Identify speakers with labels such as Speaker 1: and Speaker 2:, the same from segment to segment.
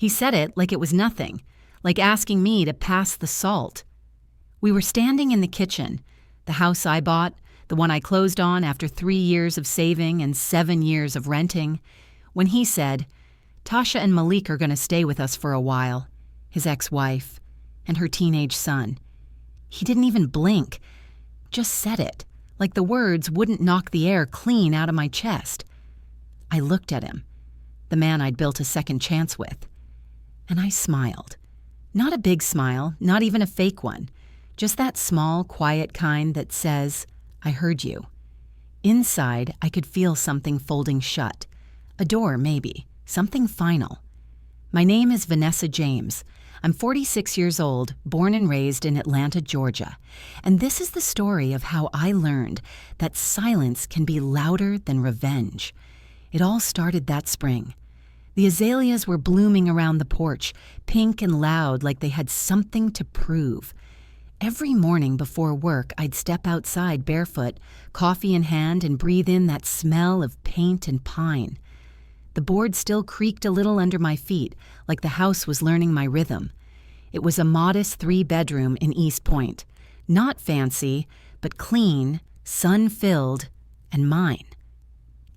Speaker 1: He said it like it was nothing, like asking me to pass the salt. We were standing in the kitchen, the house I bought, the one I closed on after 3 years of saving and 7 years of renting, when he said, "Tasha and Malik are going to stay with us for a while," his ex-wife, and her teenage son. He didn't even blink, just said it, like the words wouldn't knock the air clean out of my chest. I looked at him, the man I'd built a second chance with, and I smiled. Not a big smile, not even a fake one, just that small, quiet kind that says, "I heard you." Inside, I could feel something folding shut. A door, maybe. Something final. My name is Vanessa James. I'm 46 years old, born and raised in Atlanta, Georgia. And this is the story of how I learned that silence can be louder than revenge. It all started that spring. The azaleas were blooming around the porch, pink and loud like they had something to prove. Every morning before work, I'd step outside barefoot, coffee in hand, and breathe in that smell of paint and pine. The board still creaked a little under my feet, like the house was learning my rhythm. It was a modest 3-bedroom in East Point. Not fancy, but clean, sun-filled, and mine.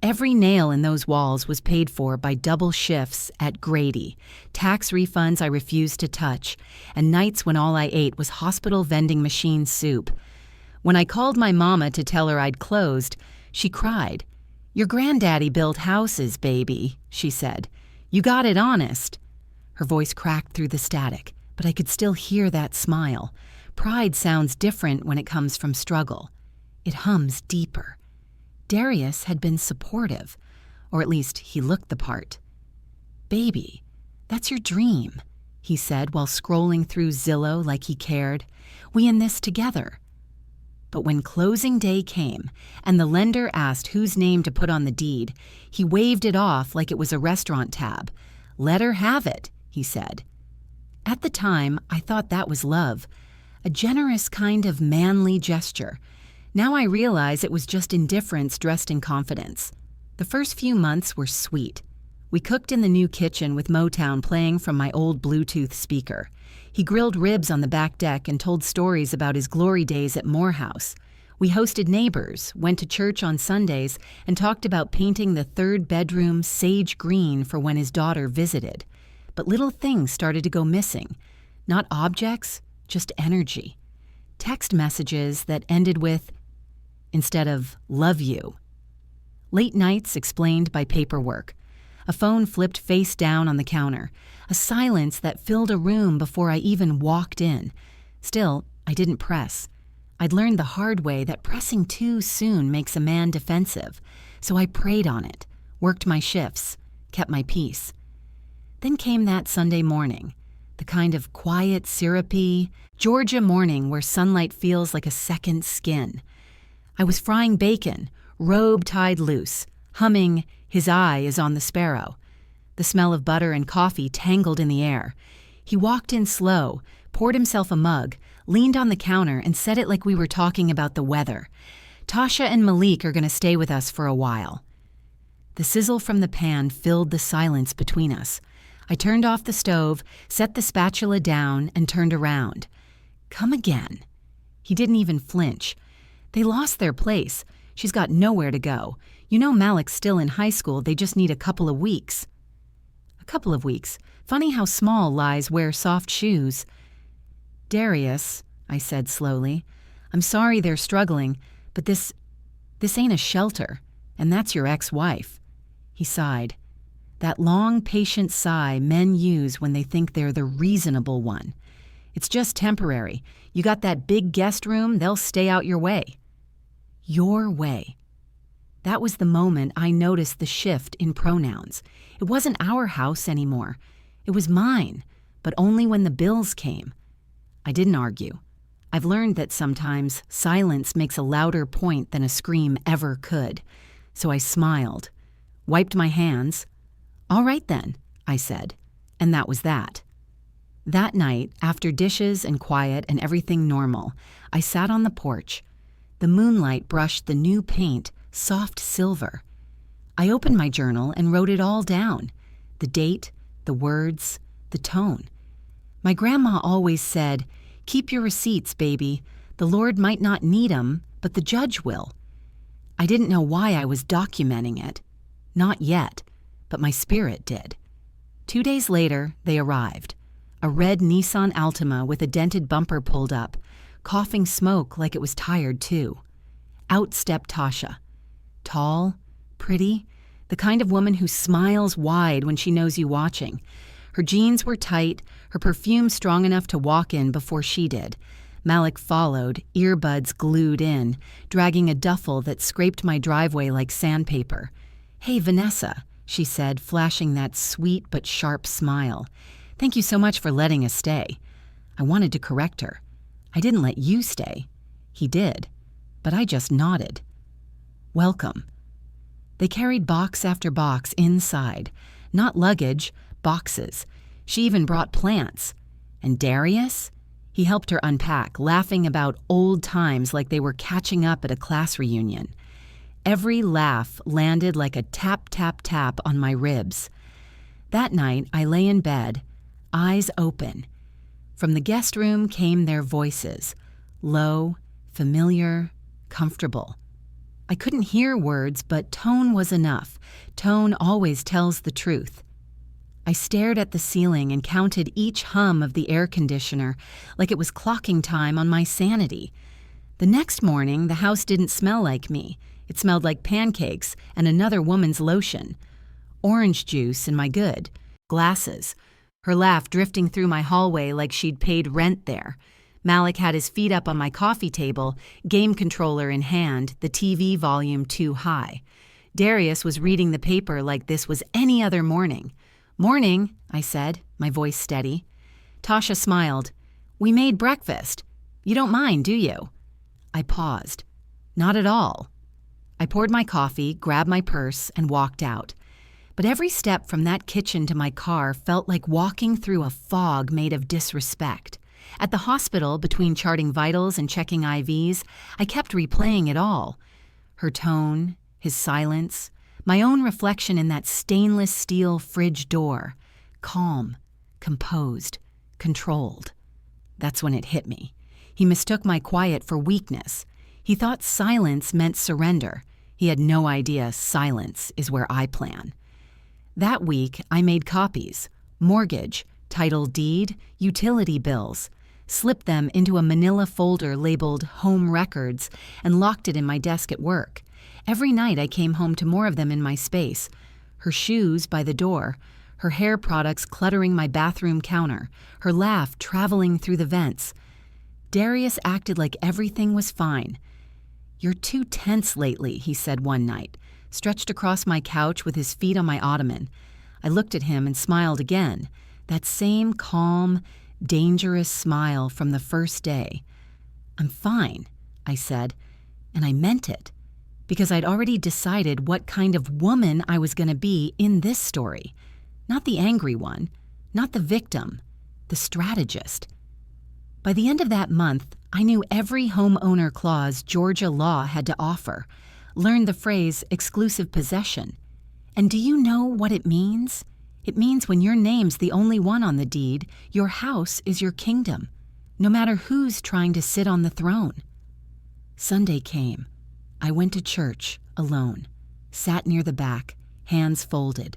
Speaker 1: Every nail in those walls was paid for by double shifts at Grady, tax refunds I refused to touch, and nights when all I ate was hospital vending machine soup. When I called my mama to tell her I'd closed, she cried. "Your granddaddy built houses, baby," she said. "You got it honest." Her voice cracked through the static, but I could still hear that smile. Pride sounds different when it comes from struggle. It hums deeper. Darius had been supportive, or at least he looked the part. "Baby, that's your dream," he said while scrolling through Zillow like he cared. "We in this together." But when closing day came and the lender asked whose name to put on the deed, he waved it off like it was a restaurant tab. "Let her have it," he said. At the time, I thought that was love, a generous kind of manly gesture. Now I realize it was just indifference dressed in confidence. The first few months were sweet. We cooked in the new kitchen with Motown playing from my old Bluetooth speaker. He grilled ribs on the back deck and told stories about his glory days at Morehouse. We hosted neighbors, went to church on Sundays, and talked about painting the 3rd bedroom sage green for when his daughter visited. But little things started to go missing. Not objects, just energy. Text messages that ended with, instead of "love you." Late nights explained by paperwork. A phone flipped face down on the counter. A silence that filled a room before I even walked in. Still, I didn't press. I'd learned the hard way that pressing too soon makes a man defensive. So I prayed on it, worked my shifts, kept my peace. Then came that Sunday morning. The kind of quiet, syrupy, Georgia morning where sunlight feels like a second skin. I was frying bacon, robe tied loose, humming "His Eye is on the Sparrow." The smell of butter and coffee tangled in the air. He walked in slow, poured himself a mug, leaned on the counter, and said it like we were talking about the weather. "Tasha and Malik are going to stay with us for a while." The sizzle from the pan filled the silence between us. I turned off the stove, set the spatula down, and turned around. "Come again." He didn't even flinch. "They lost their place. She's got nowhere to go. You know Malik's still in high school. They just need a couple of weeks." A couple of weeks. Funny how small lies wear soft shoes. "Darius," I said slowly, "I'm sorry they're struggling, but this ain't a shelter, and that's your ex-wife." He sighed. That long, patient sigh men use when they think they're the reasonable one. "It's just temporary. You got that big guest room, they'll stay out your way." Your way. That was the moment I noticed the shift in pronouns. It wasn't our house anymore. It was mine, but only when the bills came. I didn't argue. I've learned that sometimes silence makes a louder point than a scream ever could. So I smiled, wiped my hands. "All right then," I said, and that was that. That night, after dishes and quiet and everything normal, I sat on the porch. The moonlight brushed the new paint, soft silver. I opened my journal and wrote it all down. The date, the words, the tone. My grandma always said, "Keep your receipts, baby. The Lord might not need 'em, but the judge will." I didn't know why I was documenting it. Not yet, but my spirit did. 2 days later, they arrived. A red Nissan Altima with a dented bumper pulled up, coughing smoke like it was tired too. Out stepped Tasha. Tall, pretty, the kind of woman who smiles wide when she knows you watching. Her jeans were tight, her perfume strong enough to walk in before she did. Malik followed, earbuds glued in, dragging a duffel that scraped my driveway like sandpaper. "Hey, Vanessa," she said, flashing that sweet but sharp smile. "Thank you so much for letting us stay." I wanted to correct her. "I didn't let you stay." He did, but I just nodded. "Welcome." They carried box after box inside. Not luggage, boxes. She even brought plants. And Darius? He helped her unpack, laughing about old times like they were catching up at a class reunion. Every laugh landed like a tap, tap, tap on my ribs. That night, I lay in bed, eyes open. From the guest room came their voices, low, familiar, comfortable. I couldn't hear words, but tone was enough. Tone always tells the truth. I stared at the ceiling and counted each hum of the air conditioner like it was clocking time on my sanity. The next morning, the house didn't smell like me. It smelled like pancakes and another woman's lotion. Orange juice in my good glasses. Her laugh drifting through my hallway like she'd paid rent there. Malik had his feet up on my coffee table, game controller in hand, the TV volume too high. Darius was reading the paper like this was any other morning. "Morning," I said, my voice steady. Tasha smiled. "We made breakfast. You don't mind, do you?" I paused. "Not at all." I poured my coffee, grabbed my purse, and walked out. But every step from that kitchen to my car felt like walking through a fog made of disrespect. At the hospital, between charting vitals and checking IVs, I kept replaying it all. Her tone, his silence, my own reflection in that stainless steel fridge door. Calm, composed, controlled. That's when it hit me. He mistook my quiet for weakness. He thought silence meant surrender. He had no idea silence is where I plan. That week, I made copies. Mortgage, title deed, utility bills. Slipped them into a manila folder labeled Home Records and locked it in my desk at work. Every night I came home to more of them in my space. Her shoes by the door, her hair products cluttering my bathroom counter, her laugh traveling through the vents. Darius acted like everything was fine. "You're too tense lately," he said one night, stretched across my couch with his feet on my ottoman. I looked at him and smiled again, that same calm, dangerous smile from the first day. "I'm fine," I said, and I meant it, because I'd already decided what kind of woman I was going to be in this story. Not the angry one, not the victim, the strategist. By the end of that month, I knew every homeowner clause Georgia law had to offer, learned the phrase exclusive possession. And do you know what it means? It means when your name's the only one on the deed, your house is your kingdom, no matter who's trying to sit on the throne. Sunday came. I went to church, alone, sat near the back, hands folded.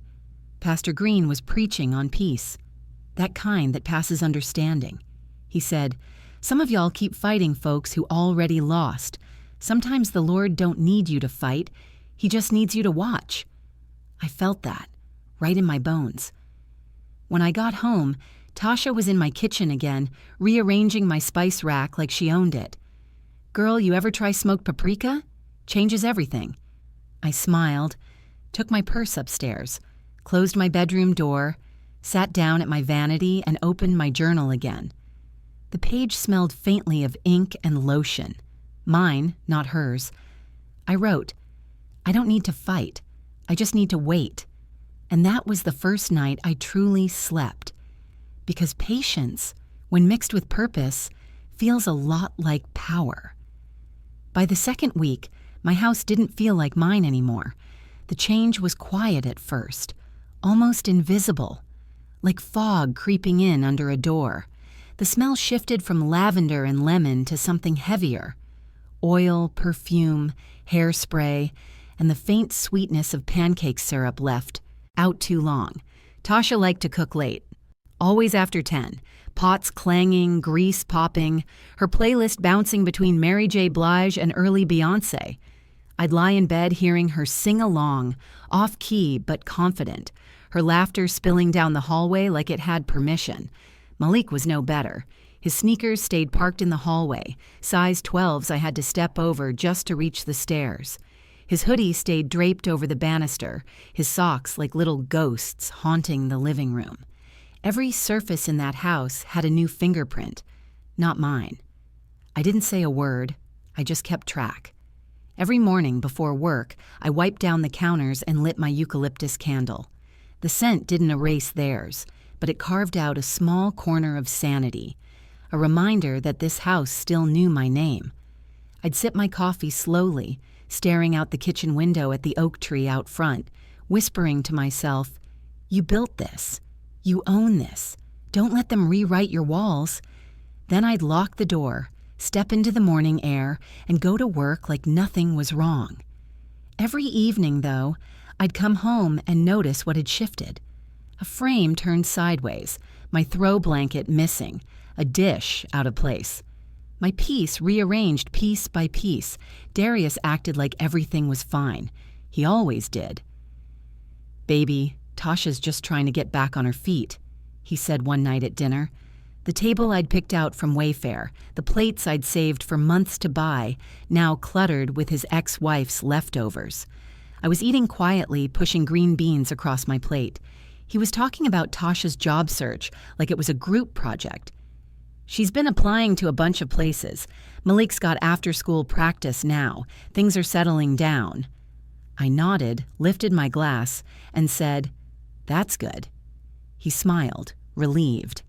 Speaker 1: Pastor Green was preaching on peace, that kind that passes understanding. He said, "Some of y'all keep fighting folks who already lost. Sometimes the Lord don't need you to fight. He just needs you to watch." I felt that, right in my bones. When I got home, Tasha was in my kitchen again, rearranging my spice rack like she owned it. "Girl, you ever try smoked paprika? Changes everything." I smiled, took my purse upstairs, closed my bedroom door, sat down at my vanity, and opened my journal again. The page smelled faintly of ink and lotion. Mine, not hers. I wrote, "I don't need to fight. I just need to wait." And that was the first night I truly slept. Because patience, when mixed with purpose, feels a lot like power. By the second week, my house didn't feel like mine anymore. The change was quiet at first, almost invisible. like fog creeping in under a door. The smell shifted from lavender and lemon to something heavier. Oil, perfume, hairspray, and the faint sweetness of pancake syrup left out too long. Tasha liked to cook late, always after 10, pots clanging, grease popping, her playlist bouncing between Mary J. Blige and early Beyoncé. I'd lie in bed hearing her sing along, off-key but confident, her laughter spilling down the hallway like it had permission. Malik was no better. His sneakers stayed parked in the hallway, size 12s I had to step over just to reach the stairs. His hoodie stayed draped over the banister, his socks like little ghosts haunting the living room. Every surface in that house had a new fingerprint, not mine. I didn't say a word, I just kept track. Every morning before work, I wiped down the counters and lit my eucalyptus candle. The scent didn't erase theirs, but it carved out a small corner of sanity, a reminder that this house still knew my name. I'd sip my coffee slowly, staring out the kitchen window at the oak tree out front, whispering to myself, "You built this. You own this. Don't let them rewrite your walls." Then I'd lock the door, step into the morning air, and go to work like nothing was wrong. Every evening, though, I'd come home and notice what had shifted. A frame turned sideways, my throw blanket missing, a dish out of place. My piece rearranged piece by piece. Darius acted like everything was fine. He always did. "Baby, Tasha's just trying to get back on her feet," he said one night at dinner. The table I'd picked out from Wayfair, the plates I'd saved for months to buy, now cluttered with his ex-wife's leftovers. I was eating quietly, pushing green beans across my plate. He was talking about Tasha's job search like it was a group project. "She's been applying to a bunch of places. Malik's got after-school practice now. Things are settling down." I nodded, lifted my glass, and said, "That's good." He smiled, relieved.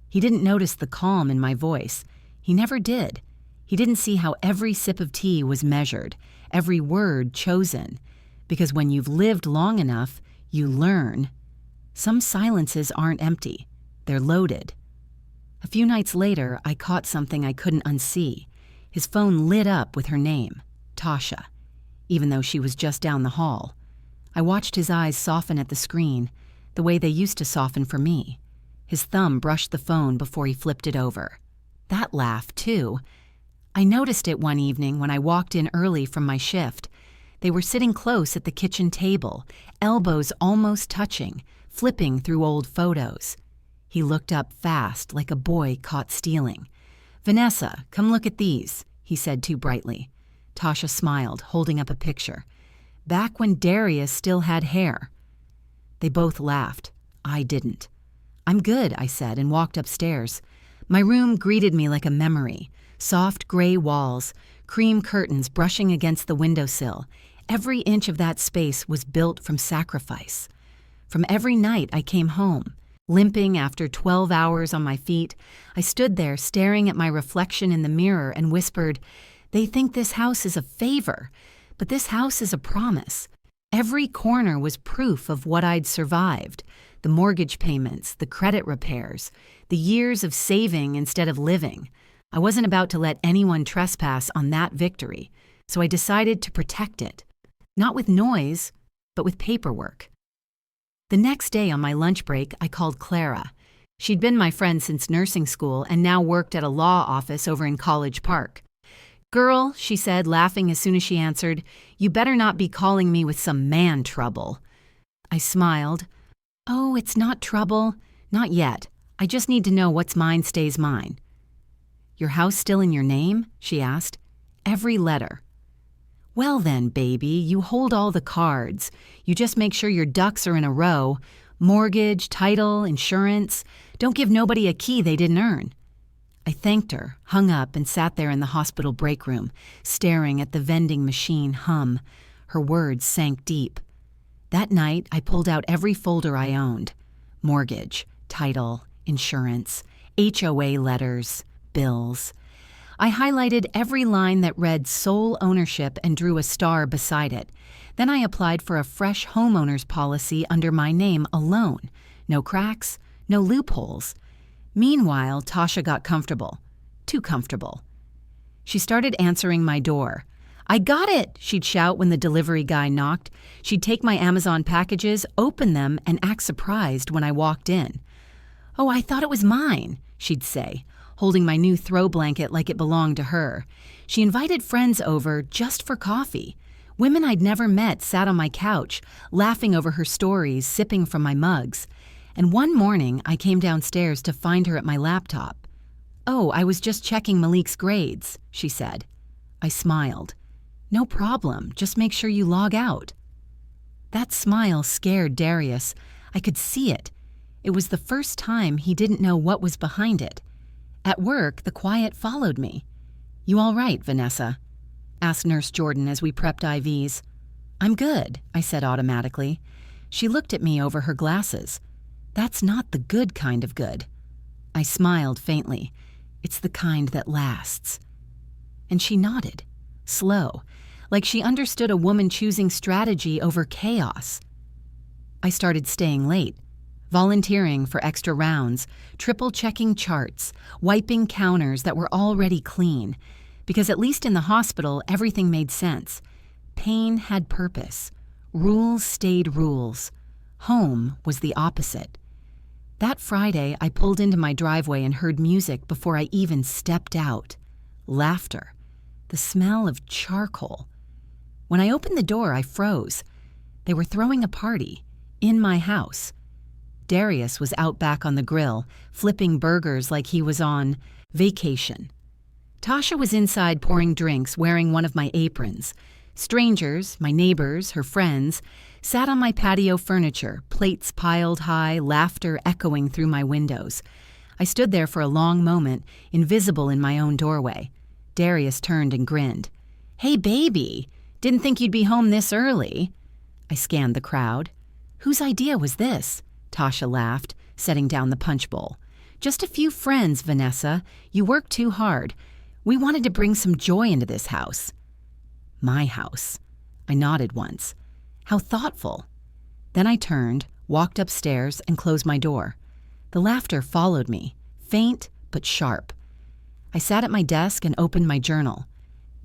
Speaker 1: He didn't notice the calm in my voice. He never did. He didn't see how every sip of tea was measured, every word chosen. Because when you've lived long enough, you learn. Some silences aren't empty. They're loaded. A few nights later, I caught something I couldn't unsee. His phone lit up with her name, Tasha, even though she was just down the hall. I watched his eyes soften at the screen, the way they used to soften for me. His thumb brushed the phone before he flipped it over. That laugh, too. I noticed it one evening when I walked in early from my shift. They were sitting close at the kitchen table, elbows almost touching, flipping through old photos. He looked up fast, like a boy caught stealing. "Vanessa, come look at these," he said too brightly. Tasha smiled, holding up a picture. "Back when Darius still had hair." They both laughed. I didn't. "I'm good," I said, and walked upstairs. My room greeted me like a memory. Soft gray walls, cream curtains brushing against the windowsill. Every inch of that space was built from sacrifice. From every night I came home, limping after 12 hours on my feet, I stood there staring at my reflection in the mirror and whispered, "They think this house is a favor, but this house is a promise." Every corner was proof of what I'd survived. The mortgage payments, the credit repairs, the years of saving instead of living. I wasn't about to let anyone trespass on that victory, so I decided to protect it. Not with noise, but with paperwork. The next day on my lunch break, I called Clara. She'd been my friend since nursing school and now worked at a law office over in College Park. "Girl," she said, laughing as soon as she answered, "you better not be calling me with some man trouble." I smiled. "Oh, it's not trouble. Not yet. I just need to know what's mine stays mine." "Your house still in your name?" she asked. "Every letter." "Well then, baby, you hold all the cards. You just make sure your ducks are in a row. Mortgage, title, insurance. Don't give nobody a key they didn't earn." I thanked her, hung up, and sat there in the hospital break room, staring at the vending machine hum. Her words sank deep. That night, I pulled out every folder I owned. Mortgage, title, insurance, HOA letters, bills. I highlighted every line that read sole ownership and drew a star beside it. Then I applied for a fresh homeowner's policy under my name alone. No cracks, No loopholes. Meanwhile, Tasha got comfortable. Too comfortable. She started answering my door. "I got it," she'd shout when the delivery guy knocked. She'd take my Amazon packages, open them, and act surprised when I walked in. "Oh, I thought it was mine," she'd say, holding my new throw blanket like it belonged to her. She invited friends over just for coffee. Women I'd never met sat on my couch, laughing over her stories, sipping from my mugs. And one morning, I came downstairs to find her at my laptop. "Oh, I was just checking Malik's grades," she said. I smiled. "No problem, just make sure you log out." That smile scared Darius. I could see it. It was the first time he didn't know what was behind it. At work, the quiet followed me. "You all right, Vanessa?" asked Nurse Jordan as we prepped IVs. "I'm good," I said automatically. She looked at me over her glasses. "That's not the good kind of good." I smiled faintly. "It's the kind that lasts." And she nodded, slow, like she understood a woman choosing strategy over chaos. I started staying late, volunteering for extra rounds, triple-checking charts, wiping counters that were already clean, because at least in the hospital, everything made sense. Pain had purpose. Rules stayed rules. Home was the opposite. That Friday, I pulled into my driveway and heard music before I even stepped out. Laughter. The smell of charcoal. When I opened the door, I froze. They were throwing a party. In my house. Darius was out back on the grill, flipping burgers like he was on vacation. Tasha was inside pouring drinks, wearing one of my aprons. Strangers, my neighbors, her friends, sat on my patio furniture, plates piled high, laughter echoing through my windows. I stood there for a long moment, invisible in my own doorway. Darius turned and grinned. "Hey, baby, didn't think you'd be home this early." I scanned the crowd. "Whose idea was this?" Tasha laughed, setting down the punch bowl. "Just a few friends, Vanessa. You worked too hard. We wanted to bring some joy into this house." My house. I nodded once. How thoughtful. Then I turned, walked upstairs, and closed my door. The laughter followed me, faint but sharp. I sat at my desk and opened my journal.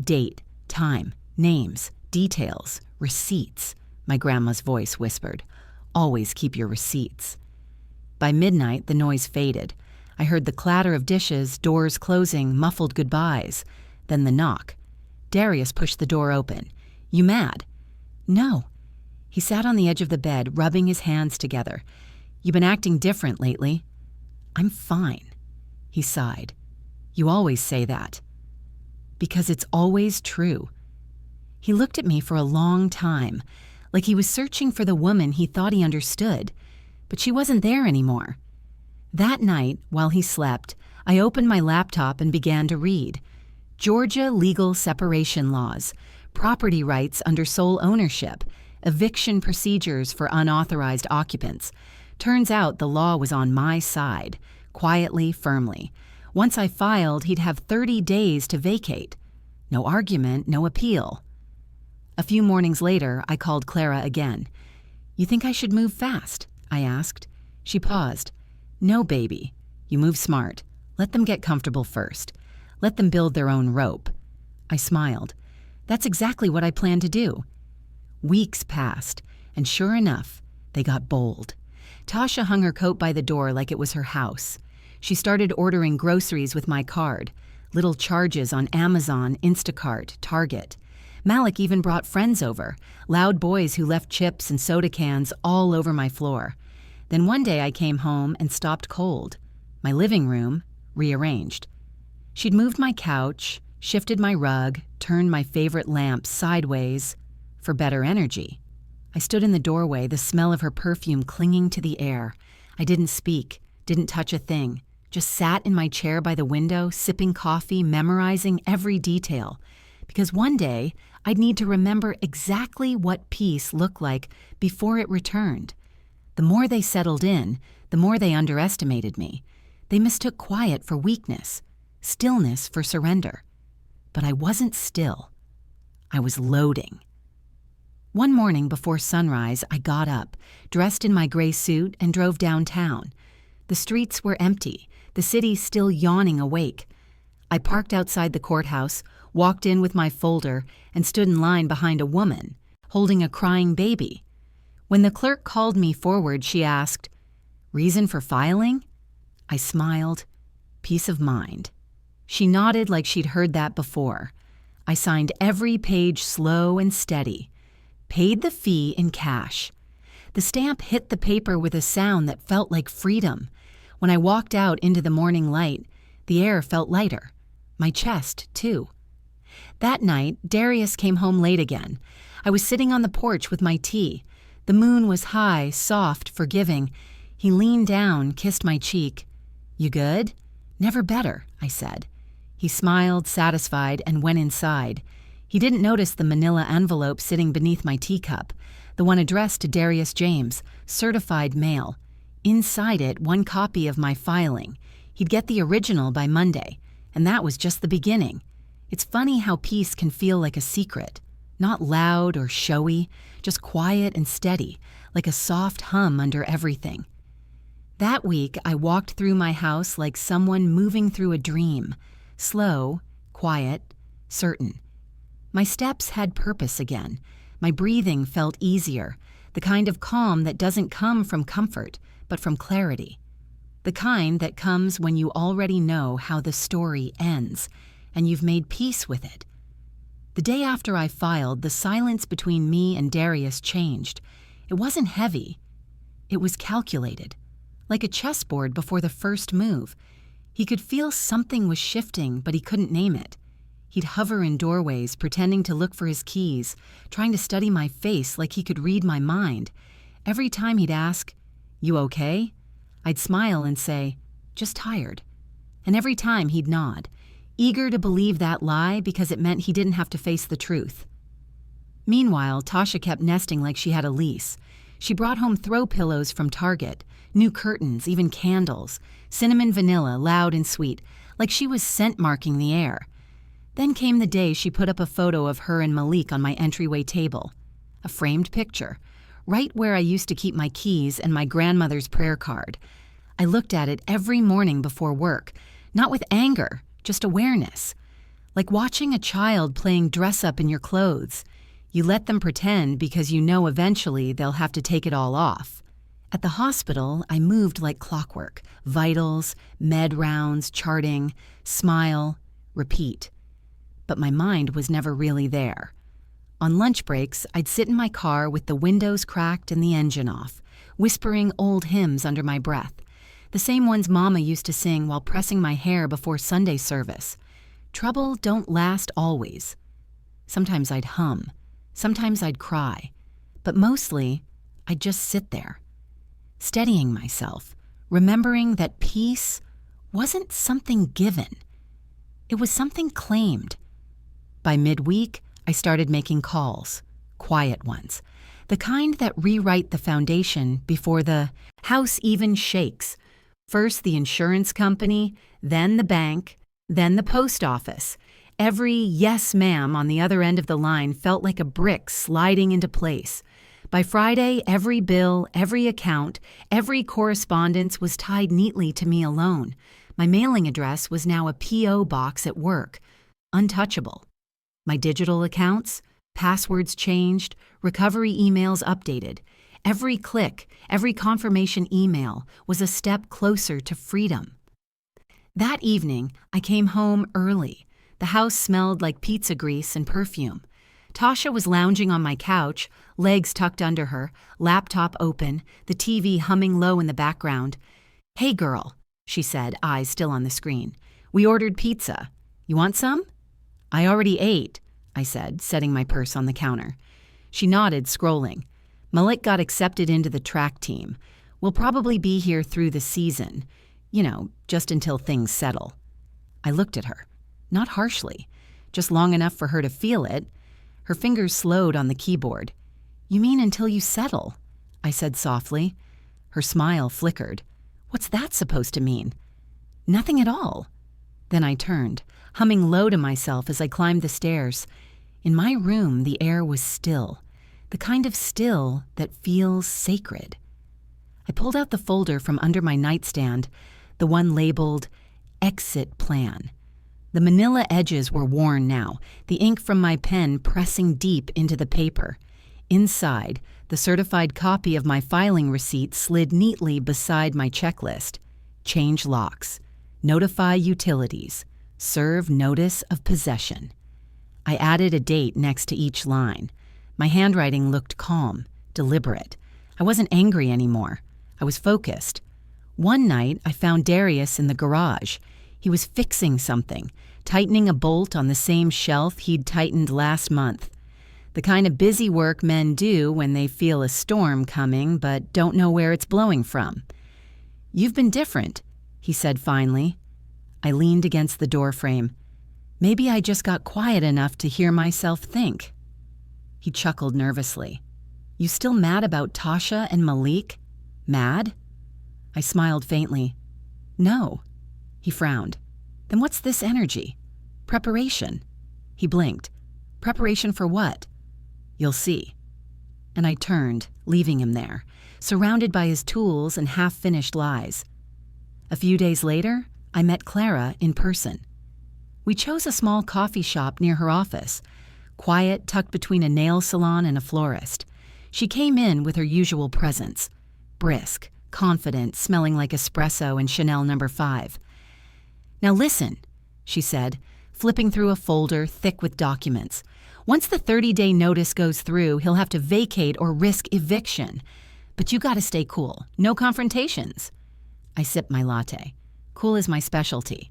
Speaker 1: Date, time, names, details, receipts, my grandma's voice whispered. Always keep your receipts. By midnight, the noise faded. I heard the clatter of dishes, doors closing, muffled goodbyes. Then the knock. Darius pushed the door open. "You mad?" "No." He sat on the edge of the bed, rubbing his hands together. "You've been acting different lately." "I'm fine." He sighed. "You always say that." "Because it's always true." He looked at me for a long time, like he was searching for the woman he thought he understood, but she wasn't there anymore. That night, while he slept, I opened my laptop and began to read. Georgia legal separation laws, property rights under sole ownership, eviction procedures for unauthorized occupants. Turns out the law was on my side, quietly, firmly. Once I filed, he'd have 30 days to vacate. No argument, no appeal. A few mornings later, I called Clara again. "You think I should move fast?" I asked. She paused. "No, baby. You move smart. Let them get comfortable first. Let them build their own rope." I smiled. That's exactly what I planned to do. Weeks passed, and sure enough, they got bold. Tasha hung her coat by the door like it was her house. She started ordering groceries with my card, little charges on Amazon, Instacart, Target. Malik even brought friends over, loud boys who left chips and soda cans all over my floor. Then one day I came home and stopped cold. My living room, rearranged. She'd moved my couch, shifted my rug, turned my favorite lamp sideways for better energy. I stood in the doorway, the smell of her perfume clinging to the air. I didn't speak, didn't touch a thing, just sat in my chair by the window, sipping coffee, memorizing every detail. Because one day, I'd need to remember exactly what peace looked like before it returned. The more they settled in, the more they underestimated me. They mistook quiet for weakness, stillness for surrender. But I wasn't still. I was loading. One morning before sunrise, I got up, dressed in my gray suit, and drove downtown. The streets were empty, the city still yawning awake. I parked outside the courthouse, walked in with my folder, and stood in line behind a woman, holding a crying baby. When the clerk called me forward, she asked, "Reason for filing?" I smiled. Peace of mind. She nodded like she'd heard that before. I signed every page slow and steady. Paid the fee in cash. The stamp hit the paper with a sound that felt like freedom. When I walked out into the morning light, the air felt lighter. My chest, too. That night, Darius came home late again. I was sitting on the porch with my tea. The moon was high, soft, forgiving. He leaned down, kissed my cheek. "You good?" "Never better," I said. He smiled, satisfied, and went inside. He didn't notice the manila envelope sitting beneath my teacup, the one addressed to Darius James, certified mail. Inside it, one copy of my filing. He'd get the original by Monday, and that was just the beginning. It's funny how peace can feel like a secret. Not loud or showy, just quiet and steady, like a soft hum under everything. That week, I walked through my house like someone moving through a dream. Slow, quiet, certain. My steps had purpose again. My breathing felt easier, the kind of calm that doesn't come from comfort, but from clarity. The kind that comes when you already know how the story ends, and you've made peace with it. The day after I filed, the silence between me and Darius changed. It wasn't heavy. It was calculated, like a chessboard before the first move. He could feel something was shifting, but he couldn't name it. He'd hover in doorways, pretending to look for his keys, trying to study my face like he could read my mind. Every time he'd ask, "You okay?" I'd smile and say, "Just tired." And every time he'd nod, eager to believe that lie because it meant he didn't have to face the truth. Meanwhile, Tasha kept nesting like she had a lease. She brought home throw pillows from Target, new curtains, even candles, cinnamon vanilla, loud and sweet, like she was scent marking the air. Then came the day she put up a photo of her and Malik on my entryway table. A framed picture, right where I used to keep my keys and my grandmother's prayer card. I looked at it every morning before work, not with anger, just awareness. Like watching a child playing dress-up in your clothes. You let them pretend because you know eventually they'll have to take it all off. At the hospital, I moved like clockwork. Vitals, med rounds, charting, smile, repeat. But my mind was never really there. On lunch breaks, I'd sit in my car with the windows cracked and the engine off, whispering old hymns under my breath, the same ones Mama used to sing while pressing my hair before Sunday service. Trouble don't last always. Sometimes I'd hum, sometimes I'd cry, but mostly I'd just sit there, steadying myself, remembering that peace wasn't something given. It was something claimed. By midweek, I started making calls, quiet ones, the kind that rewrite the foundation before the house even shakes. First the insurance company, then the bank, then the post office. Every "yes, ma'am" on the other end of the line felt like a brick sliding into place. By Friday, every bill, every account, every correspondence was tied neatly to me alone. My mailing address was now a P.O. box at work, untouchable. My digital accounts, passwords changed, recovery emails updated. Every click, every confirmation email was a step closer to freedom. That evening, I came home early. The house smelled like pizza grease and perfume. Tasha was lounging on my couch, legs tucked under her, laptop open, the TV humming low in the background. "Hey, girl," she said, eyes still on the screen. "We ordered pizza. You want some?" "I already ate," I said, setting my purse on the counter. She nodded, scrolling. "Malik got accepted into the track team. We'll probably be here through the season. Just until things settle." I looked at her. Not harshly, just long enough for her to feel it. Her fingers slowed on the keyboard. "You mean until you settle?" I said softly. Her smile flickered. "What's that supposed to mean?" "Nothing at all." Then I turned, humming low to myself as I climbed the stairs. In my room, the air was still, the kind of still that feels sacred. I pulled out the folder from under my nightstand, the one labeled Exit Plan. The manila edges were worn now, the ink from my pen pressing deep into the paper. Inside, the certified copy of my filing receipt slid neatly beside my checklist. Change locks. Notify utilities. Serve notice of possession. I added a date next to each line. My handwriting looked calm, deliberate. I wasn't angry anymore. I was focused. One night, I found Darius in the garage. He was fixing something, tightening a bolt on the same shelf he'd tightened last month. The kind of busy work men do when they feel a storm coming but don't know where it's blowing from. "You've been different," he said finally. I leaned against the doorframe. Maybe I just got quiet enough to hear myself think. He chuckled nervously. "You still mad about Tasha and Malik?" "Mad?" I smiled faintly. "No." He frowned. "Then what's this energy?" "Preparation." He blinked. "Preparation for what?" "You'll see." And I turned, leaving him there, surrounded by his tools and half-finished lies. A few days later, I met Clara in person. We chose a small coffee shop near her office, quiet, tucked between a nail salon and a florist. She came in with her usual presence, brisk, confident, smelling like espresso and Chanel No. 5. "Now listen," she said, flipping through a folder thick with documents. "Once the 30-day notice goes through, he'll have to vacate or risk eviction. But you gotta stay cool. No confrontations." I sipped my latte. Cool is my specialty.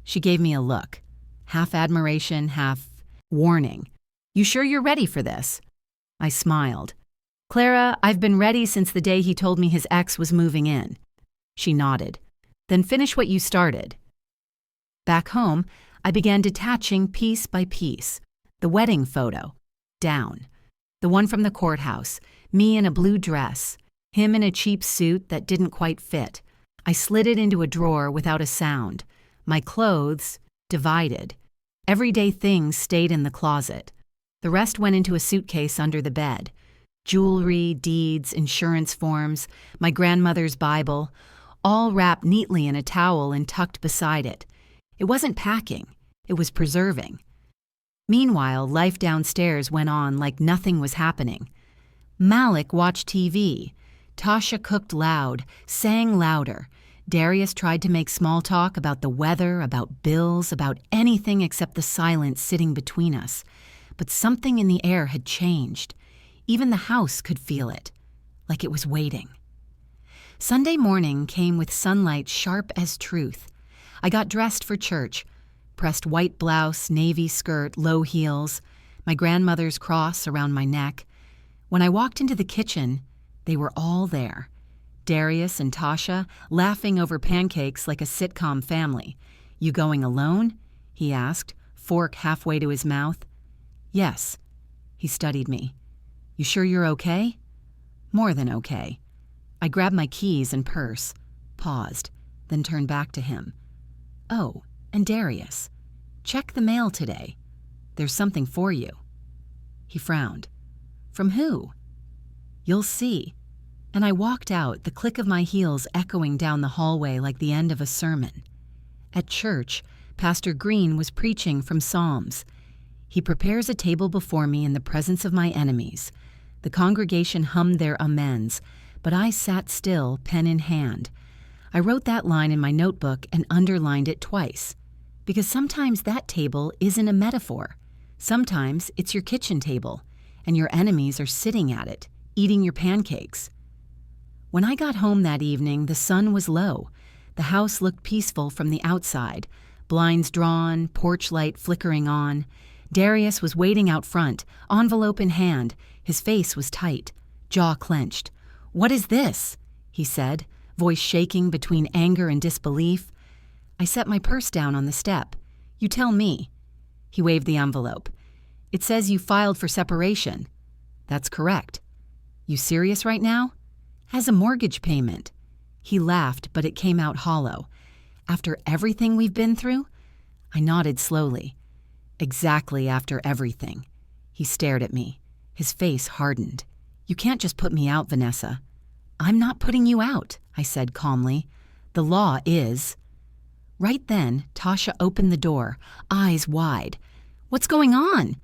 Speaker 1: She gave me a look, half admiration, half warning. "You sure you're ready for this?" I smiled. "Clara, I've been ready since the day he told me his ex was moving in." She nodded. "Then finish what you started." Back home, I began detaching piece by piece. The wedding photo, down. The one from the courthouse, me in a blue dress, him in a cheap suit that didn't quite fit. I slid it into a drawer without a sound. My clothes, divided. Everyday things stayed in the closet. The rest went into a suitcase under the bed. Jewelry, deeds, insurance forms, my grandmother's Bible, all wrapped neatly in a towel and tucked beside it. It wasn't packing, it was preserving. Meanwhile, life downstairs went on like nothing was happening. Malik watched TV. Tasha cooked loud, sang louder. Darius tried to make small talk about the weather, about bills, about anything except the silence sitting between us. But something in the air had changed. Even the house could feel it, like it was waiting. Sunday morning came with sunlight sharp as truth. I got dressed for church, pressed white blouse, navy skirt, low heels, my grandmother's cross around my neck. When I walked into the kitchen, they were all there. Darius and Tasha, laughing over pancakes like a sitcom family. "You going alone?" he asked, fork halfway to his mouth. "Yes." He studied me. "You sure you're okay?" "More than okay." I grabbed my keys and purse, paused, then turned back to him. "Oh, and Darius, check the mail today. There's something for you." He frowned. "From who?" "You'll see." And I walked out, the click of my heels echoing down the hallway like the end of a sermon. At church, Pastor Green was preaching from Psalms. "He prepares a table before me in the presence of my enemies." The congregation hummed their amens, but I sat still, pen in hand. I wrote that line in my notebook and underlined it twice. Because sometimes that table isn't a metaphor. Sometimes it's your kitchen table, and your enemies are sitting at it, eating your pancakes. When I got home that evening, the sun was low. The house looked peaceful from the outside, blinds drawn, porch light flickering on. Darius was waiting out front, envelope in hand. His face was tight, jaw clenched. "What is this?" he said, voice shaking between anger and disbelief. I set my purse down on the step. "You tell me." He waved the envelope. "It says you filed for separation." "That's correct." "You serious right now?" "Has a mortgage payment." He laughed, but it came out hollow. "After everything we've been through?" I nodded slowly. "Exactly after everything." He stared at me. His face hardened. "You can't just put me out, Vanessa." I'm not putting you out, I said calmly. The law is. Right then, Tasha opened the door, eyes wide. What's going on?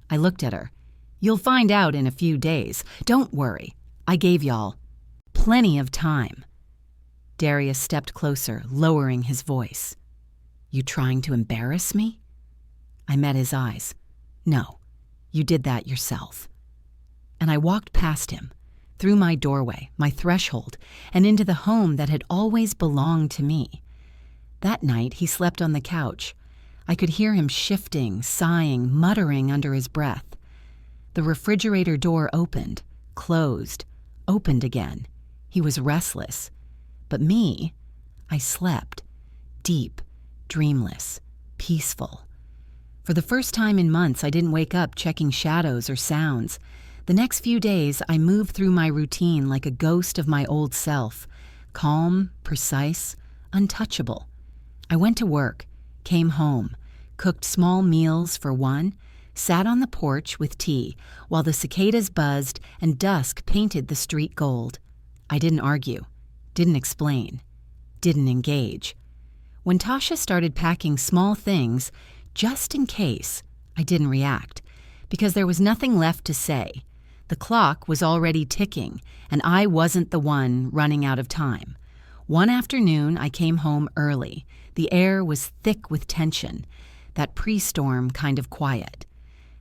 Speaker 1: I looked at her. You'll find out in a few days. Don't worry. I gave y'all plenty of time. Darius stepped closer, lowering his voice. You trying to embarrass me? I met his eyes. No, you did that yourself. And I walked past him, through my doorway, my threshold, and into the home that had always belonged to me. That night, he slept on the couch. I could hear him shifting, sighing, muttering under his breath. The refrigerator door opened, closed, opened again. He was restless. But me, I slept, deep, dreamless, peaceful. For the first time in months, I didn't wake up checking shadows or sounds. The next few days, I moved through my routine like a ghost of my old self, calm, precise, untouchable. I went to work, came home, cooked small meals for one, sat on the porch with tea while the cicadas buzzed and dusk painted the street gold. I didn't argue, didn't explain, didn't engage. When Tasha started packing small things, just in case, I didn't react, because there was nothing left to say. The clock was already ticking, and I wasn't the one running out of time. One afternoon, I came home early. The air was thick with tension, that pre-storm kind of quiet.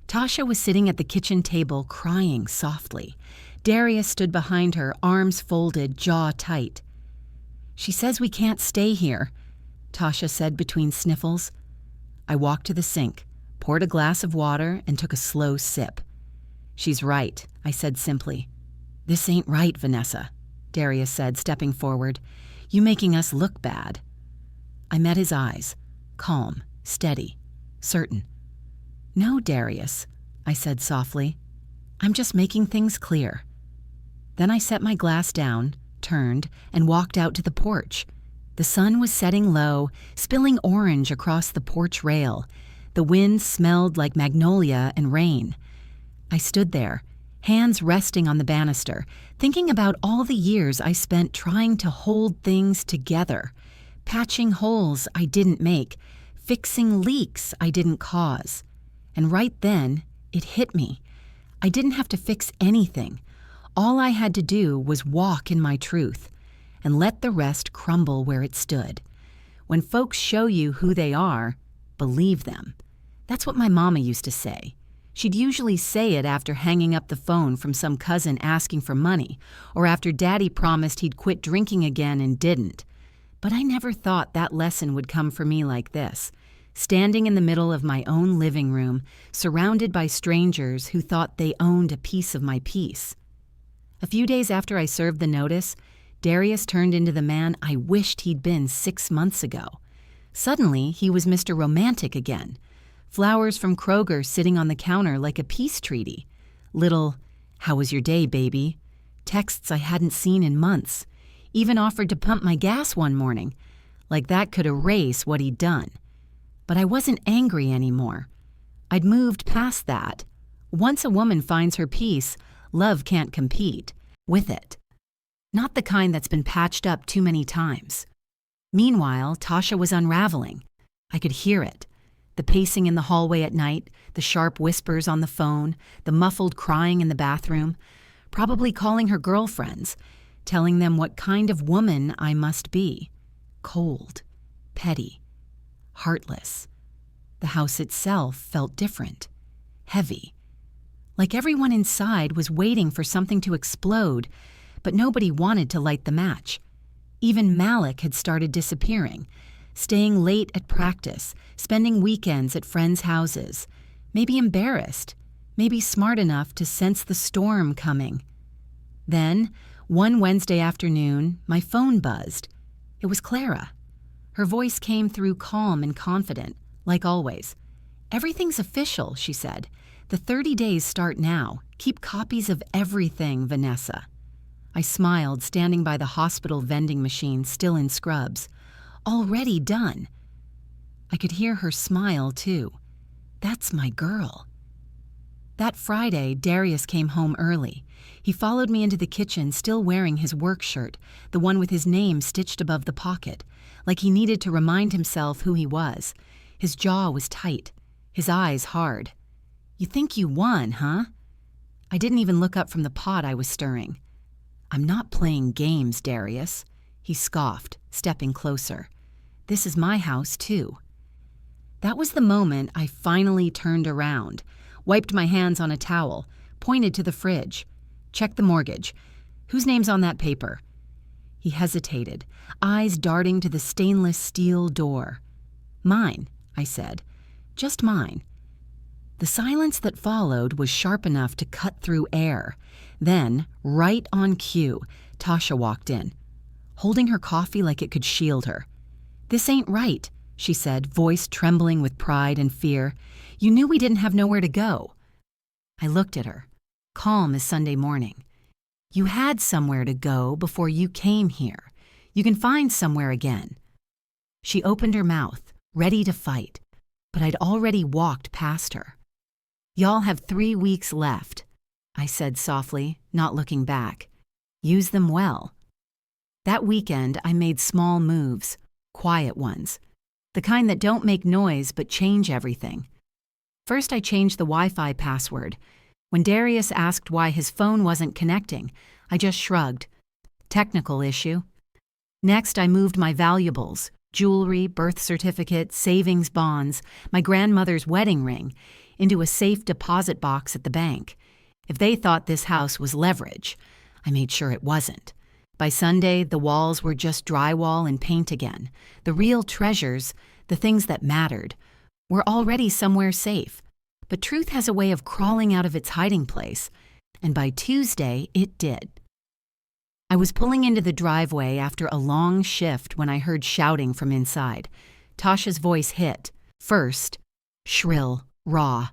Speaker 1: Tasha was sitting at the kitchen table crying softly. Darius stood behind her, arms folded, jaw tight. She says we can't stay here, Tasha said between sniffles. I walked to the sink, poured a glass of water, and took a slow sip. She's right, I said simply. This ain't right, Vanessa, Darius said, stepping forward. You making us look bad. I met his eyes, calm, steady, certain. No, Darius, I said softly. I'm just making things clear. Then I set my glass down, turned, and walked out to the porch. The sun was setting low, spilling orange across the porch rail. The wind smelled like magnolia and rain. I stood there, hands resting on the banister, thinking about all the years I spent trying to hold things together, patching holes I didn't make, fixing leaks I didn't cause. And right then, it hit me. I didn't have to fix anything. All I had to do was walk in my truth and let the rest crumble where it stood. When folks show you who they are, believe them. That's what my mama used to say. She'd usually say it after hanging up the phone from some cousin asking for money, or after Daddy promised he'd quit drinking again and didn't. But I never thought that lesson would come for me like this, standing in the middle of my own living room, surrounded by strangers who thought they owned a piece of my peace. A few days after I served the notice, Darius turned into the man I wished he'd been 6 months ago. Suddenly, he was Mr. Romantic again. Flowers from Kroger sitting on the counter like a peace treaty. Little, "How was your day, baby?" Texts I hadn't seen in months. Even offered to pump my gas one morning. Like that could erase what he'd done. But I wasn't angry anymore. I'd moved past that. Once a woman finds her peace, love can't compete with it. Not the kind that's been patched up too many times. Meanwhile, Tasha was unraveling. I could hear it. The pacing in the hallway at night, the sharp whispers on the phone, the muffled crying in the bathroom, probably calling her girlfriends, telling them what kind of woman I must be. Cold, petty, heartless. The house itself felt different, heavy. Like everyone inside was waiting for something to explode, but nobody wanted to light the match. Even Malik had started disappearing, staying late at practice, spending weekends at friends' houses, maybe embarrassed, maybe smart enough to sense the storm coming. Then, one Wednesday afternoon, my phone buzzed. It was Clara. Her voice came through calm and confident, like always. "Everything's official," she said. "The 30 days start now. Keep copies of everything, Vanessa." I smiled, standing by the hospital vending machine, still in scrubs. Already done. I could hear her smile, too. That's my girl. That Friday, Darius came home early. He followed me into the kitchen, still wearing his work shirt, the one with his name stitched above the pocket, like he needed to remind himself who he was. His jaw was tight, his eyes hard. "You think you won, huh?" I didn't even look up from the pot I was stirring. "I'm not playing games, Darius," he scoffed, stepping closer. "This is my house, too." That was the moment I finally turned around, wiped my hands on a towel, pointed to the fridge. "Check the mortgage. Whose name's on that paper?" He hesitated, eyes darting to the stainless steel door. "Mine," I said. "Just mine." The silence that followed was sharp enough to cut through air. Then, right on cue, Tasha walked in, holding her coffee like it could shield her. "This ain't right," she said, voice trembling with pride and fear. "You knew we didn't have nowhere to go." I looked at her, calm as Sunday morning. "You had somewhere to go before you came here. You can find somewhere again." She opened her mouth, ready to fight, but I'd already walked past her. "Y'all have 3 weeks left," I said softly, not looking back. "Use them well." That weekend, I made small moves, quiet ones, the kind that don't make noise but change everything. First, I changed the Wi-Fi password. When Darius asked why his phone wasn't connecting, I just shrugged. Technical issue. Next, I moved my valuables, jewelry, birth certificate, savings bonds, my grandmother's wedding ring, into a safe deposit box at the bank. If they thought this house was leverage, I made sure it wasn't. By Sunday, the walls were just drywall and paint again. The real treasures, the things that mattered, were already somewhere safe. But truth has a way of crawling out of its hiding place, and by Tuesday, it did. I was pulling into the driveway after a long shift when I heard shouting from inside. Tasha's voice hit. First, shrill, raw.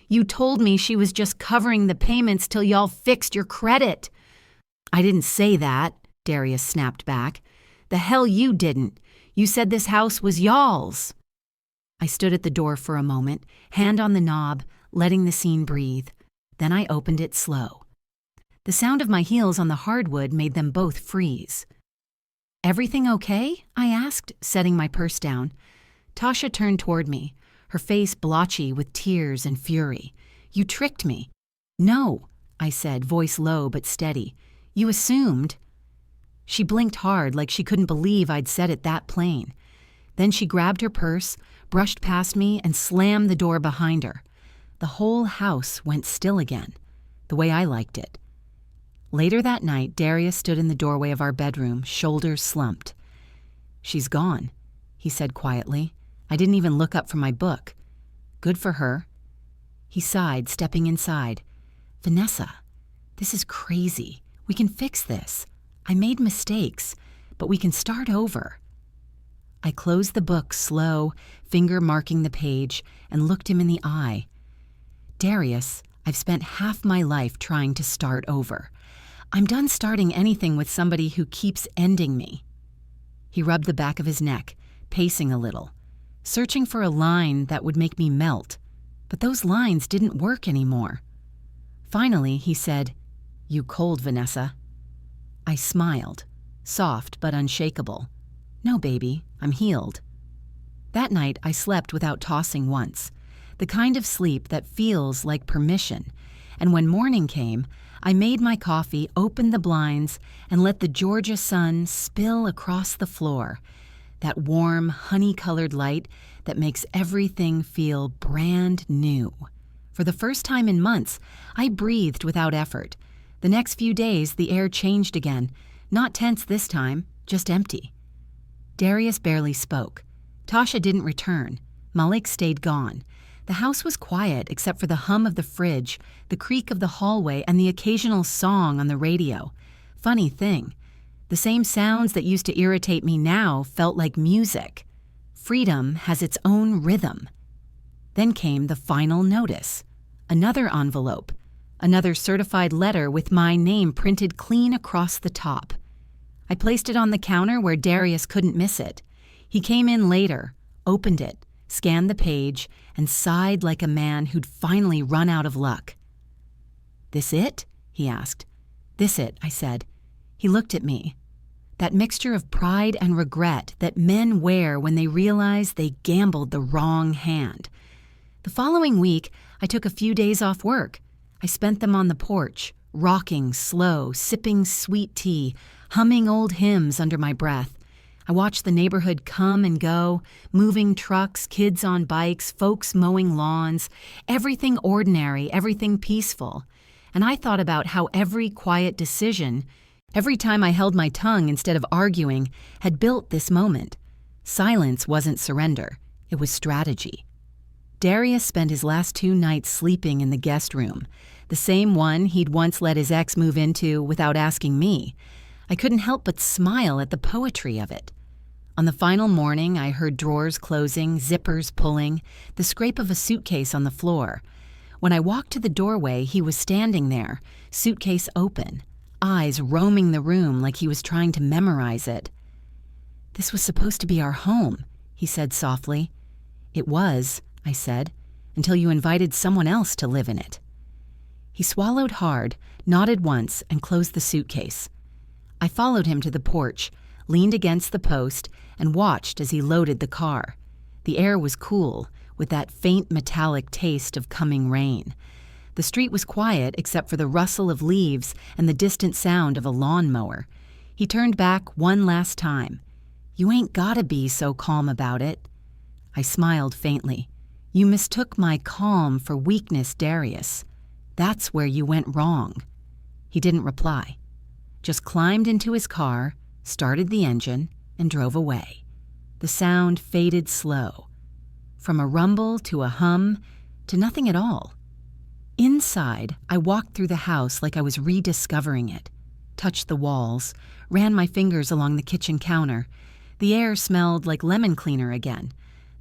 Speaker 1: "You told me she was just covering the payments till y'all fixed your credit." "I didn't say that," Darius snapped back. "The hell you didn't. You said this house was y'all's." I stood at the door for a moment, hand on the knob, letting the scene breathe. Then I opened it slow. The sound of my heels on the hardwood made them both freeze. "Everything okay?" I asked, setting my purse down. Tasha turned toward me, her face blotchy with tears and fury. "You tricked me." "No," I said, voice low but steady. "You assumed." She blinked hard like she couldn't believe I'd said it that plain. Then she grabbed her purse, brushed past me, and slammed the door behind her. The whole house went still again, the way I liked it. Later that night, Darius stood in the doorway of our bedroom, shoulders slumped. "She's gone," he said quietly. I didn't even look up from my book. "Good for her." He sighed, stepping inside. "Vanessa, this is crazy. We can fix this. I made mistakes, but we can start over." I closed the book slow, finger marking the page, and looked him in the eye. "Darius, I've spent half my life trying to start over. I'm done starting anything with somebody who keeps ending me." He rubbed the back of his neck, pacing a little, searching for a line that would make me melt. But those lines didn't work anymore. Finally, he said, "You cold, Vanessa." I smiled, soft but unshakable. "No, baby, I'm healed." That night, I slept without tossing once, the kind of sleep that feels like permission. And when morning came, I made my coffee, opened the blinds, and let the Georgia sun spill across the floor, that warm, honey-colored light that makes everything feel brand new. For the first time in months, I breathed without effort. The next few days, the air changed again, not tense this time, just empty. Darius barely spoke. Tasha didn't return. Malik stayed gone. The house was quiet except for the hum of the fridge, the creak of the hallway, and the occasional song on the radio. Funny thing, the same sounds that used to irritate me now felt like music. Freedom has its own rhythm. Then came the final notice. Another envelope. Another certified letter with my name printed clean across the top. I placed it on the counter where Darius couldn't miss it. He came in later, opened it, scanned the page, and sighed like a man who'd finally run out of luck. "This it?" he asked. "This it," I said. He looked at me. That mixture of pride and regret that men wear when they realize they gambled the wrong hand. The following week, I took a few days off work. I spent them on the porch, rocking slow, sipping sweet tea, humming old hymns under my breath. I watched the neighborhood come and go, moving trucks, kids on bikes, folks mowing lawns, everything ordinary, everything peaceful. And I thought about how every quiet decision, every time I held my tongue instead of arguing, had built this moment. Silence wasn't surrender, it was strategy. Darius spent his last 2 nights sleeping in the guest room, the same one he'd once let his ex move into without asking me. I couldn't help but smile at the poetry of it. On the final morning, I heard drawers closing, zippers pulling, the scrape of a suitcase on the floor. When I walked to the doorway, he was standing there, suitcase open, eyes roaming the room like he was trying to memorize it. "This was supposed to be our home," he said softly. "It was," I said, "until you invited someone else to live in it." He swallowed hard, nodded once, and closed the suitcase. I followed him to the porch, leaned against the post, and watched as he loaded the car. The air was cool, with that faint metallic taste of coming rain. The street was quiet except for the rustle of leaves and the distant sound of a lawnmower. He turned back one last time. "You ain't gotta be so calm about it." I smiled faintly. "You mistook my calm for weakness, Darius. That's where you went wrong." He didn't reply, just climbed into his car, started the engine, and drove away. The sound faded slow, from a rumble to a hum to nothing at all. Inside, I walked through the house like I was rediscovering it, touched the walls, ran my fingers along the kitchen counter. The air smelled like lemon cleaner again,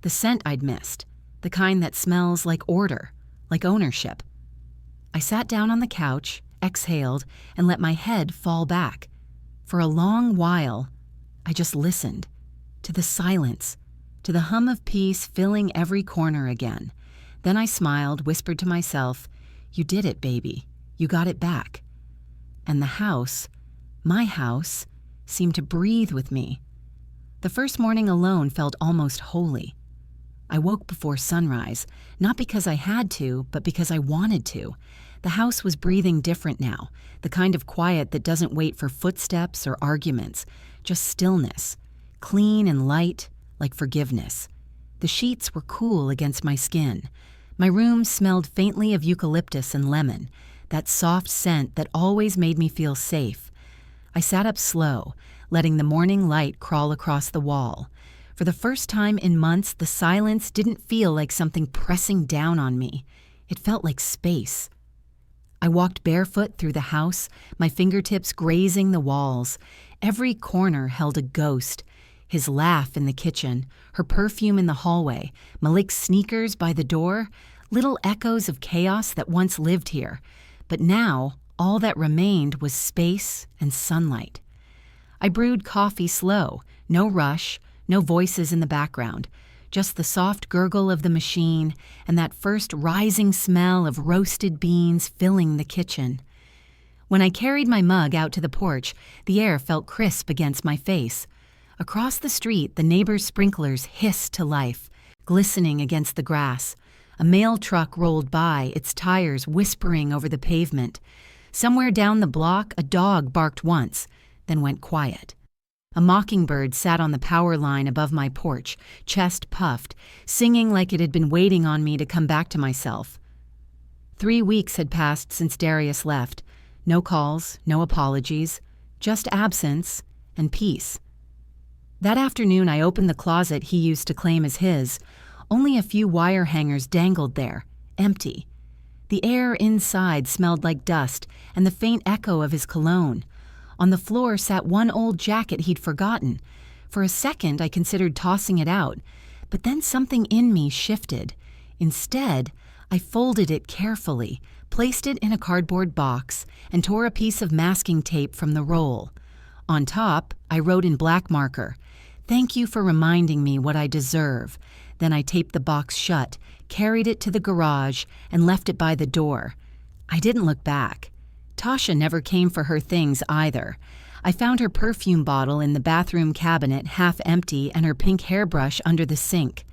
Speaker 1: the scent I'd missed, the kind that smells like order, like ownership. I sat down on the couch, exhaled, and let my head fall back. For a long while, I just listened, to the silence, to the hum of peace filling every corner again. Then I smiled, whispered to myself, "You did it, baby. You got it back." And the house, my house, seemed to breathe with me. The first morning alone felt almost holy. I woke before sunrise, not because I had to, but because I wanted to. The house was breathing different now, the kind of quiet that doesn't wait for footsteps or arguments, just stillness, clean and light, like forgiveness. The sheets were cool against my skin. My room smelled faintly of eucalyptus and lemon, that soft scent that always made me feel safe. I sat up slow, letting the morning light crawl across the wall. For the first time in months, the silence didn't feel like something pressing down on me. It felt like space. I walked barefoot through the house, my fingertips grazing the walls. Every corner held a ghost. His laugh in the kitchen, her perfume in the hallway, Malik's sneakers by the door, little echoes of chaos that once lived here. But now, all that remained was space and sunlight. I brewed coffee slow, no rush, no voices in the background, just the soft gurgle of the machine and that first rising smell of roasted beans filling the kitchen. When I carried my mug out to the porch, the air felt crisp against my face. Across the street, the neighbors' sprinklers hissed to life, glistening against the grass. A mail truck rolled by, its tires whispering over the pavement. Somewhere down the block, a dog barked once, then went quiet. A mockingbird sat on the power line above my porch, chest puffed, singing like it had been waiting on me to come back to myself. 3 weeks had passed since Darius left. No calls, no apologies, just absence and peace. That afternoon, I opened the closet he used to claim as his. Only a few wire hangers dangled there, empty. The air inside smelled like dust and the faint echo of his cologne. On the floor sat one old jacket he'd forgotten. For a second, I considered tossing it out, but then something in me shifted. Instead, I folded it carefully, placed it in a cardboard box, and tore a piece of masking tape from the roll. On top, I wrote in black marker, "Thank you for reminding me what I deserve." Then I taped the box shut, carried it to the garage, and left it by the door. I didn't look back. Tasha never came for her things either. I found her perfume bottle in the bathroom cabinet half empty and her pink hairbrush under the sink.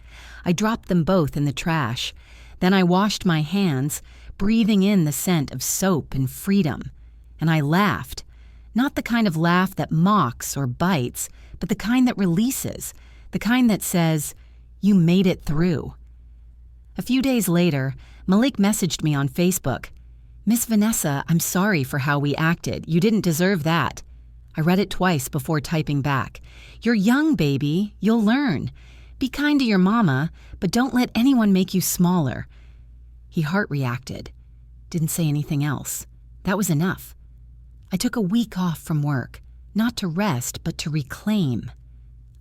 Speaker 1: I dropped them both in the trash. Then I washed my hands, breathing in the scent of soap and freedom. And I laughed. Not the kind of laugh that mocks or bites, but the kind that releases, the kind that says, "You made it through." A few days later, Malik messaged me on Facebook. "Miss Vanessa, I'm sorry for how we acted. You didn't deserve that." I read it twice before typing back. "You're young, baby. You'll learn. Be kind to your mama, but don't let anyone make you smaller." He heart-reacted. Didn't say anything else. That was enough. I took a week off from work, not to rest, but to reclaim.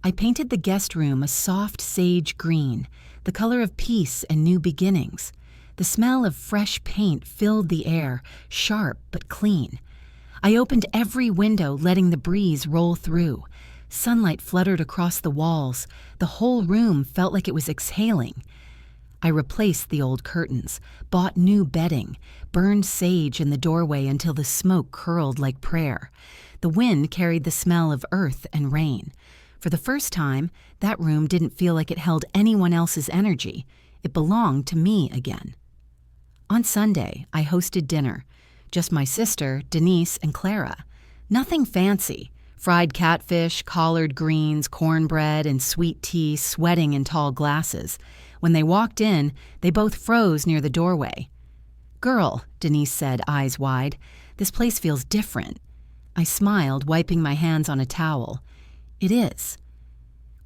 Speaker 1: I painted the guest room a soft sage green, the color of peace and new beginnings. The smell of fresh paint filled the air, sharp but clean. I opened every window, letting the breeze roll through. Sunlight fluttered across the walls. The whole room felt like it was exhaling. I replaced the old curtains, bought new bedding, burned sage in the doorway until the smoke curled like prayer. The wind carried the smell of earth and rain. For the first time, that room didn't feel like it held anyone else's energy. It belonged to me again. On Sunday, I hosted dinner. Just my sister, Denise, and Clara. Nothing fancy. Fried catfish, collard greens, cornbread, and sweet tea sweating in tall glasses. When they walked in, they both froze near the doorway. "Girl," Denise said, eyes wide, "this place feels different." I smiled, wiping my hands on a towel. "It is."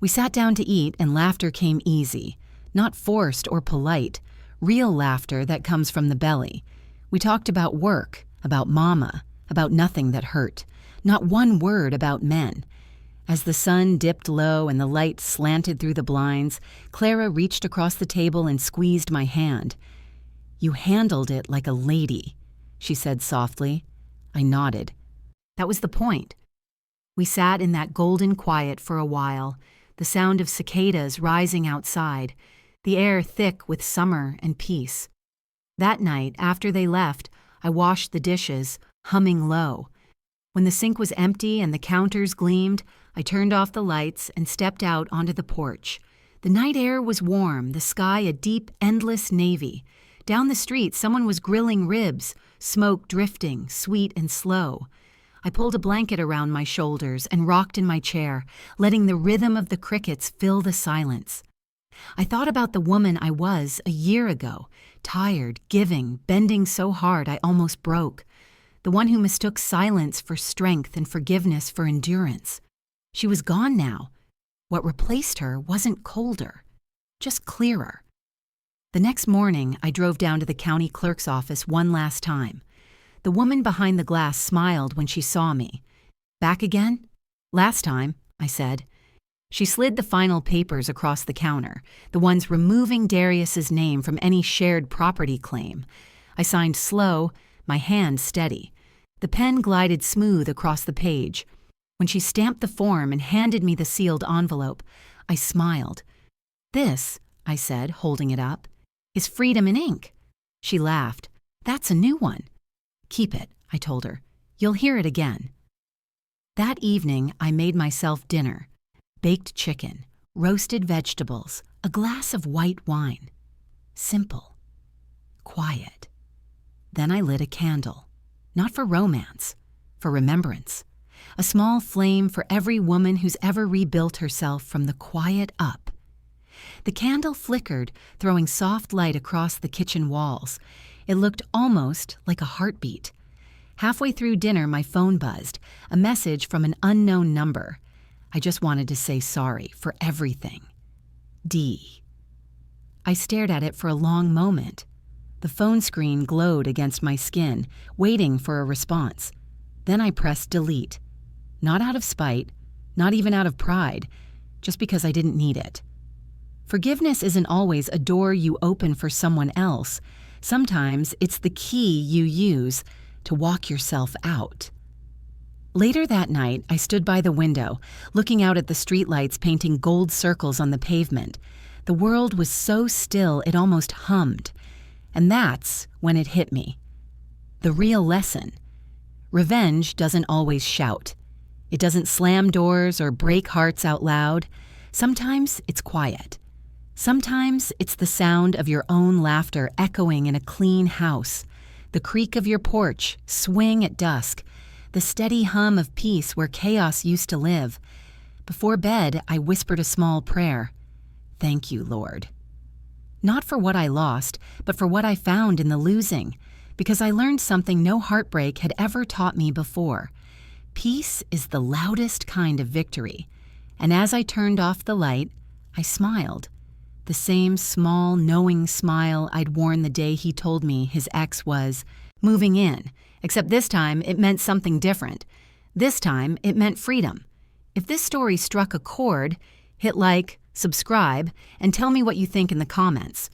Speaker 1: We sat down to eat, and laughter came easy. Not forced or polite. Real laughter that comes from the belly. We talked about work, about mama, about nothing that hurt. Not one word about men. As the sun dipped low and the light slanted through the blinds, Clara reached across the table and squeezed my hand. "You handled it like a lady," she said softly. I nodded. That was the point. We sat in that golden quiet for a while, the sound of cicadas rising outside, the air thick with summer and peace. That night, after they left, I washed the dishes, humming low. When the sink was empty and the counters gleamed, I turned off the lights and stepped out onto the porch. The night air was warm, the sky a deep, endless navy. Down the street, someone was grilling ribs, smoke drifting, sweet and slow. I pulled a blanket around my shoulders and rocked in my chair, letting the rhythm of the crickets fill the silence. I thought about the woman I was a year ago, tired, giving, bending so hard I almost broke. The one who mistook silence for strength and forgiveness for endurance. She was gone now. What replaced her wasn't colder, just clearer. The next morning, I drove down to the county clerk's office one last time. The woman behind the glass smiled when she saw me. "Back again?" "Last time," I said. She slid the final papers across the counter, the ones removing Darius's name from any shared property claim. I signed slow, my hand steady. The pen glided smooth across the page. When she stamped the form and handed me the sealed envelope, I smiled. "This," I said, holding it up, "is freedom in ink." She laughed. "That's a new one." "Keep it," I told her. "You'll hear it again." That evening, I made myself dinner. Baked chicken, roasted vegetables, a glass of white wine. Simple. Quiet. Then I lit a candle. Not for romance, for remembrance. A small flame for every woman who's ever rebuilt herself from the quiet up. The candle flickered, throwing soft light across the kitchen walls. It looked almost like a heartbeat. Halfway through dinner, my phone buzzed, a message from an unknown number. I just wanted to say sorry for everything. D. I stared at it for a long moment. The phone screen glowed against my skin, waiting for a response. Then I pressed delete. Not out of spite, not even out of pride, just because I didn't need it. Forgiveness isn't always a door you open for someone else. Sometimes it's the key you use to walk yourself out. Later that night, I stood by the window, looking out at the streetlights painting gold circles on the pavement. The world was so still it almost hummed. And that's when it hit me. The real lesson. Revenge doesn't always shout. It doesn't slam doors or break hearts out loud. Sometimes it's quiet. Sometimes it's the sound of your own laughter echoing in a clean house, the creak of your porch swing at dusk, the steady hum of peace where chaos used to live. Before bed, I whispered a small prayer. Thank you, Lord. Not for what I lost, but for what I found in the losing, because I learned something no heartbreak had ever taught me before. Peace is the loudest kind of victory. And as I turned off the light, I smiled. The same small, knowing smile I'd worn the day he told me his ex was moving in, except this time it meant something different. This time it meant freedom. If this story struck a chord, hit like, subscribe, and tell me what you think in the comments.